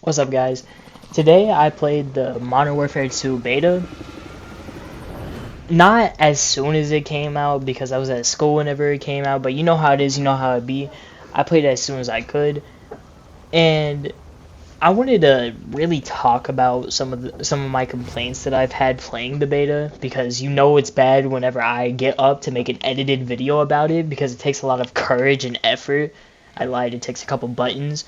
What's up, guys? Today I played the Modern Warfare 2 beta. Not as soon as it came out because I was at school whenever it came out, but you know how it is, you know how it be. I played it as soon as I could, and I wanted to really talk about some of my complaints that I've had playing the beta, because you know it's bad whenever I get up to make an edited video about it because it takes a lot of courage and effort. I lied, it takes a couple buttons,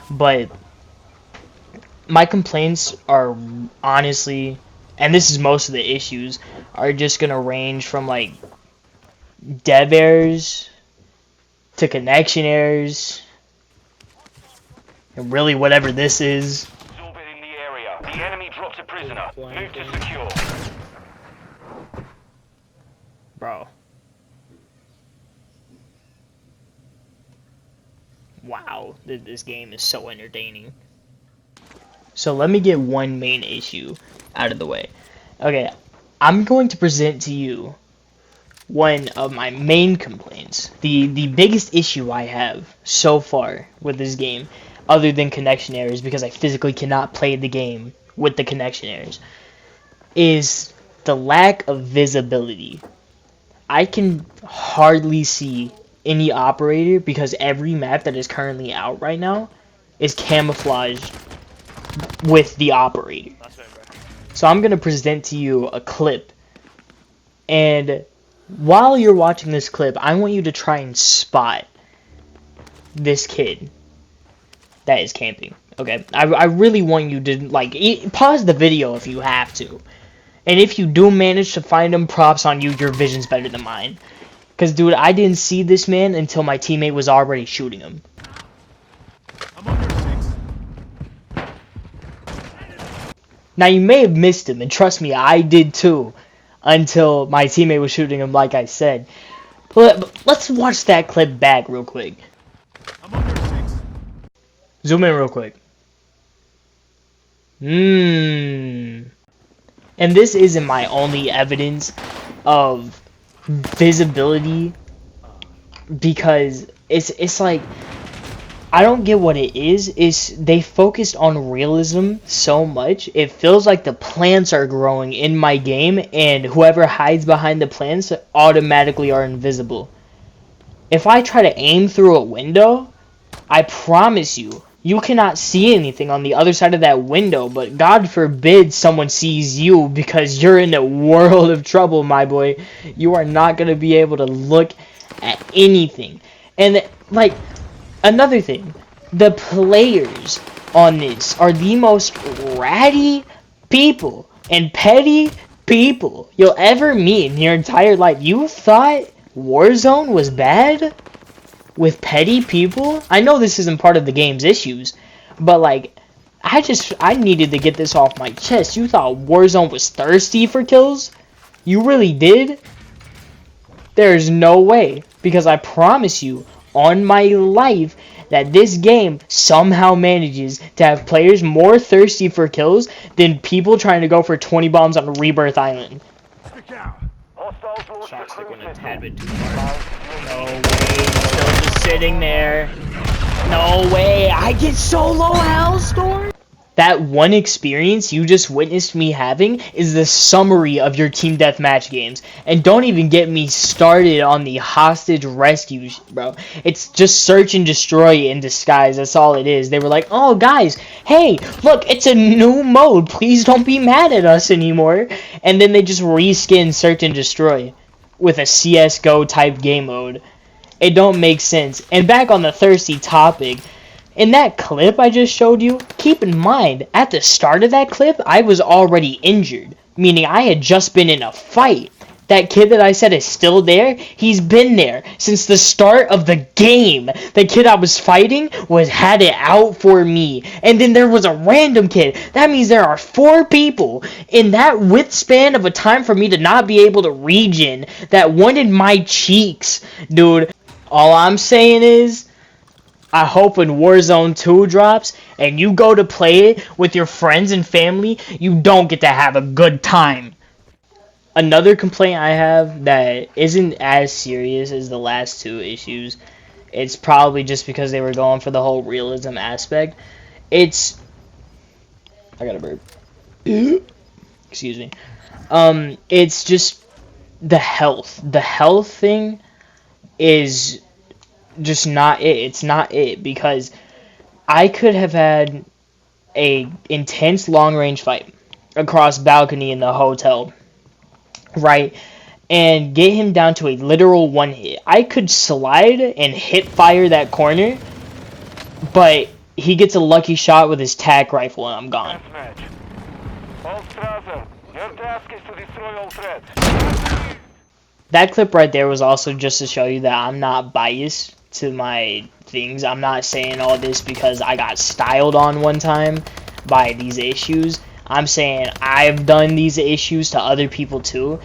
but my complaints are honestly, and this is most of the issues, are just gonna range from like dev errors to connection errors, and really whatever this is. Absorb it in the area. The enemy dropped a prisoner. Move to secure. Bro. Wow, this game is so entertaining. So let me get one main issue out of the way. Okay, I'm going to present to you one of my main complaints. The biggest issue I have so far with this game, other than connection errors, because I physically cannot play the game with the connection errors, is the lack of visibility. I can hardly see any operator because every map that is currently out right now is camouflaged with the operator. So I'm going to present to you a clip, and while you're watching this clip, I want you to try and spot this kid that is camping. Okay, I really want you to pause the video if you have to, and if you do manage to find him, props on you. Your vision's better than mine, because dude, I didn't see this man until my teammate was already shooting him. Now, you may have missed him, and trust me, I did too, until my teammate was shooting him, like I said. But let's watch that clip back real quick. Zoom in real quick. And this isn't my only evidence of visibility, because it's like, I don't get what it is. They focused on realism so much. It feels like the plants are growing in my game, and whoever hides behind the plants automatically are invisible. If I try to aim through a window, I promise you, you cannot see anything on the other side of that window, but God forbid someone sees you, because you're in a world of trouble, my boy. You are not going to be able to look at anything. And, like, another thing, the players on this are the most ratty people and petty people you'll ever meet in your entire life. You thought Warzone was bad with petty people? I know this isn't part of the game's issues, but like, I needed to get this off my chest. You thought Warzone was thirsty for kills? You really did? There's no way, because I promise you, on my life, that this game somehow manages to have players more thirsty for kills than people trying to go for 20 bombs on Rebirth Island. Shots like went a tad bit too far. No way, he's still just sitting there. No way, I get so low health score. That one experience you just witnessed me having is the summary of your team deathmatch games. And don't even get me started on the hostage rescue, bro. It's just search and destroy in disguise. That's all it is. They were like, oh, guys, hey, look, it's a new mode. Please don't be mad at us anymore. And then they just reskin search and destroy with a CSGO type game mode. It don't make sense. And back on the thirsty topic, in that clip I just showed you, keep in mind, at the start of that clip, I was already injured, meaning I had just been in a fight. That kid that I said is still there, he's been there since the start of the game. The kid I was fighting had it out for me. And then there was a random kid. That means there are 4 people in that width span of a time for me to not be able to regen that wanted my cheeks. Dude, all I'm saying is, I hope when Warzone 2 drops and you go to play it with your friends and family, you don't get to have a good time. Another complaint I have that isn't as serious as the last 2 issues, it's probably just because they were going for the whole realism aspect. It's I got a burp. Excuse me. It's just the health. The health thing is just not it. It's not it because I could have had a intense long range fight across balcony in the hotel, right? And get him down to a literal one hit. I could slide and hit fire that corner, but he gets a lucky shot with his tac rifle and I'm gone. Your task is to destroy all threats. That clip right there was also just to show you that I'm not biased to my things. I'm not saying all this because I got styled on one time by these issues. I'm saying I've done these issues to other people too.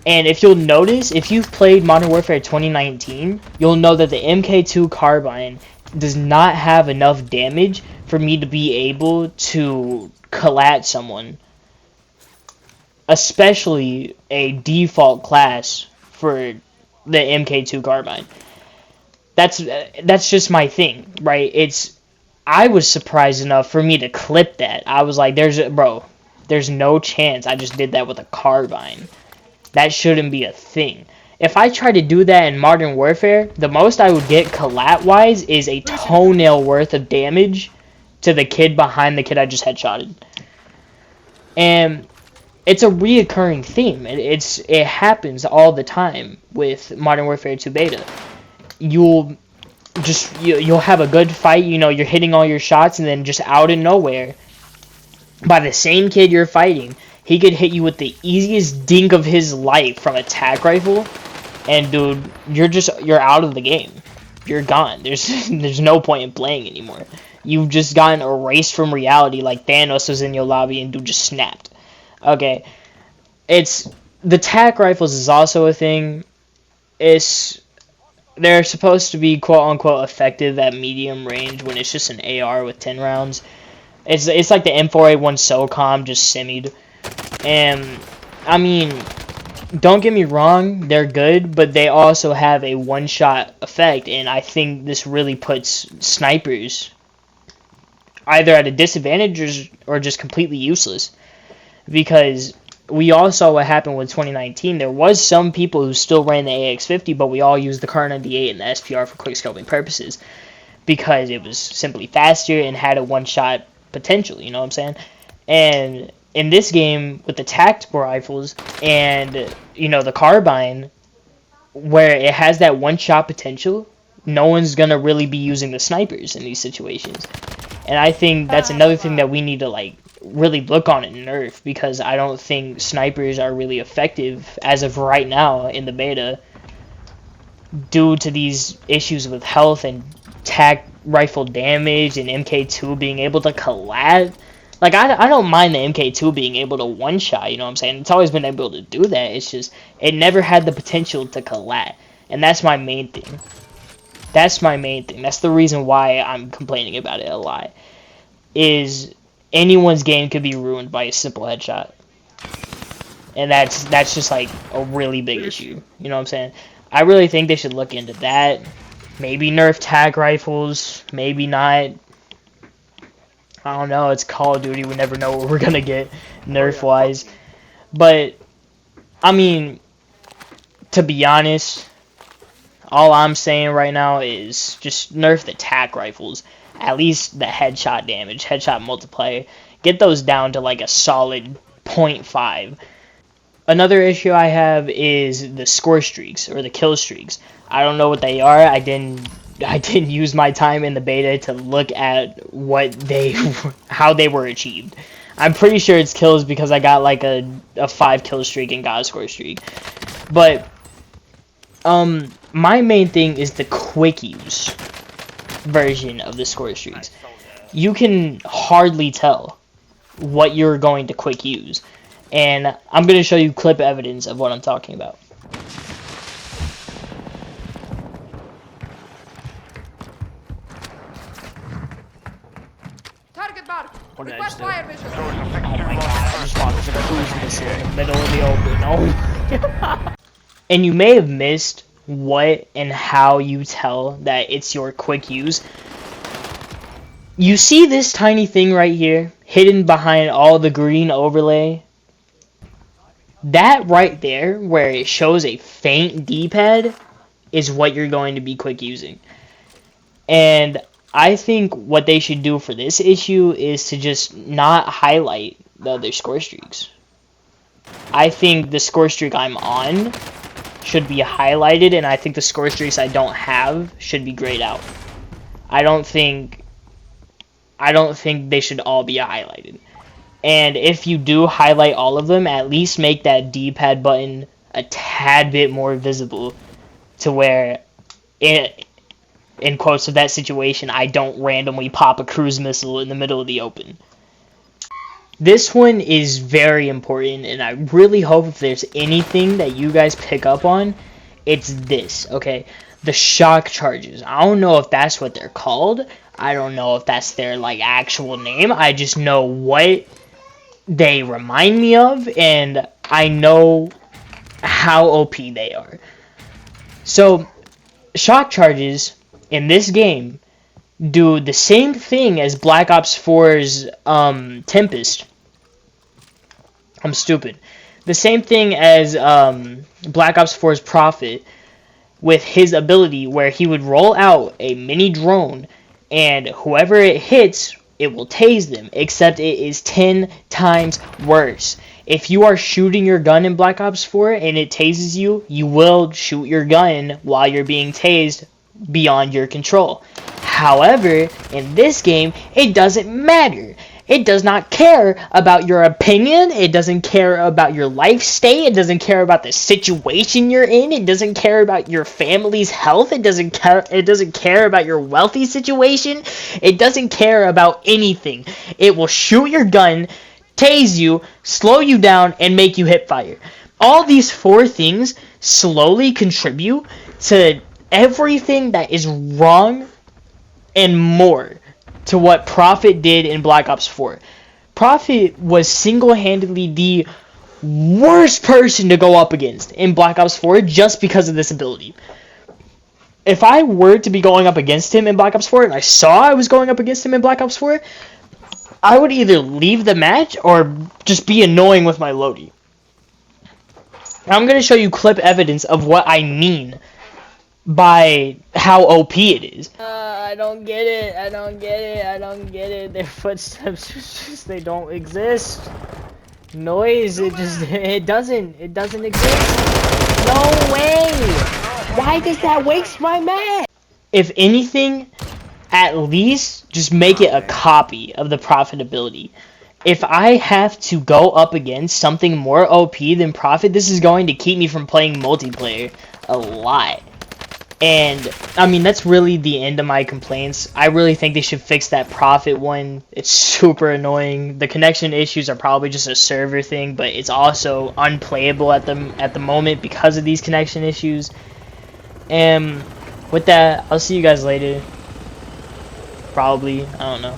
And if you'll notice, if you've played Modern Warfare 2019, you'll know that the MK2 carbine does not have enough damage for me to be able to collat someone. Especially a default class for the MK2 carbine. That's just my thing, right? I was surprised enough for me to clip that. I was like, there's no chance I just did that with a carbine. That shouldn't be a thing. If I try to do that in Modern Warfare, the most I would get collat-wise is a toenail worth of damage to the kid behind the kid I just headshotted. And it's a reoccurring theme. It happens all the time with Modern Warfare 2 beta. You'll have a good fight, you're hitting all your shots, and then just out of nowhere, by the same kid you're fighting, he could hit you with the easiest dink of his life from a tac rifle, and dude, you're out of the game. You're gone. There's no point in playing anymore. You've just gotten erased from reality like Thanos was in your lobby and dude just snapped. Okay, the tac rifles is also a thing. They're supposed to be quote unquote effective at medium range when it's just an AR with 10 rounds. It's like the M4A1 SOCOM just simied. And I mean, don't get me wrong, they're good, but they also have a one-shot effect, and I think this really puts snipers either at a disadvantage or just completely useless. Because we all saw what happened with 2019. There was some people who still ran the AX50, but we all used the Kar98 and the SPR for quickscoping purposes because it was simply faster and had a one-shot potential, you know what I'm saying? And in this game, with the tactical rifles and, the carbine, where it has that one-shot potential, no one's going to really be using the snipers in these situations. And I think that's another thing that we need to, really look on and nerf, because I don't think snipers are really effective as of right now in the beta due to these issues with health and tac rifle damage and MK2 being able to collat. I don't mind the MK2 being able to one-shot, you know what I'm saying? It's always been able to do that. It's just, it never had the potential to collat. And that's my main thing. That's the reason why I'm complaining about it a lot. Is anyone's game could be ruined by a simple headshot. And that's just a really big issue. You know what I'm saying? I really think they should look into that. Maybe nerf tag rifles, maybe not. I don't know, it's Call of Duty, we never know what we're gonna get nerf-wise. But, I mean, to be honest, all I'm saying right now is just nerf the tac rifles. At least the headshot damage, headshot multiplier. Get those down to a solid 0.5. Another issue I have is the score streaks, or the kill streaks. I don't know what they are. I didn't use my time in the beta to look at how they were achieved. I'm pretty sure it's kills because I got a 5 kill streak and got a score streak. But my main thing is the quick use version of the score streaks. You can hardly tell what you're going to quick use. And I'm going to show you clip evidence of what I'm talking about. Target mark. What did I Request just do? fire mission. Oh my god, I just walked to the cruise missile in the middle of the open. Oh. And you may have missed what and how you tell that it's your quick use. You see this tiny thing right here, hidden behind all the green overlay? That right there, where it shows a faint D-pad, is what you're going to be quick using. And I think what they should do for this issue is to just not highlight the other score streaks. I think the score streak I'm on should be highlighted, and I think the score streaks I don't have should be grayed out. I don't think they should all be highlighted. And if you do highlight all of them, at least make that D-pad button a tad bit more visible to where, in quotes of that situation, I don't randomly pop a cruise missile in the middle of the open. This one is very important, and I really hope if there's anything that you guys pick up on, it's this, okay? The shock charges. I don't know if that's what they're called. I don't know if that's their, like, actual name. I just know what they remind me of, and I know how OP they are. So, shock charges in this game do the same thing as Black Ops 4's Tempest. I'm stupid. The same thing as Black Ops 4's Prophet, with his ability where he would roll out a mini drone, and whoever it hits, it will tase them, except it is 10 times worse. If you are shooting your gun in Black Ops 4 and it tases you, you will shoot your gun while you're being tased beyond your control. However, in this game, it doesn't matter. It does not care about your opinion. It doesn't care about your life state. It doesn't care about the situation you're in. It doesn't care about your family's health. It doesn't care about your wealthy situation. It doesn't care about anything. It will shoot your gun, tase you, slow you down, and make you hip fire. All these 4 things slowly contribute to everything that is wrong and more to what Prophet did in Black Ops 4. Prophet was single-handedly the worst person to go up against in Black Ops 4 just because of this ability. If I were to be going up against him in Black Ops 4 and I saw I was going up against him in Black Ops 4, I would either leave the match or just be annoying with my loadie. I'm going to show you clip evidence of what I mean by how OP it is. I don't get it. I don't get it. I don't get it. Their footsteps just they don't exist. Noise, it doesn't exist. No way. Why does that waste my match? If anything, at least just make it a copy of the Prophet ability. If I have to go up against something more OP than Prophet, this is going to keep me from playing multiplayer a lot. And, I mean, that's really the end of my complaints. I really think they should fix that Prophet one. It's super annoying. The connection issues are probably just a server thing, but it's also unplayable at the moment because of these connection issues. And with that, I'll see you guys later. Probably. I don't know.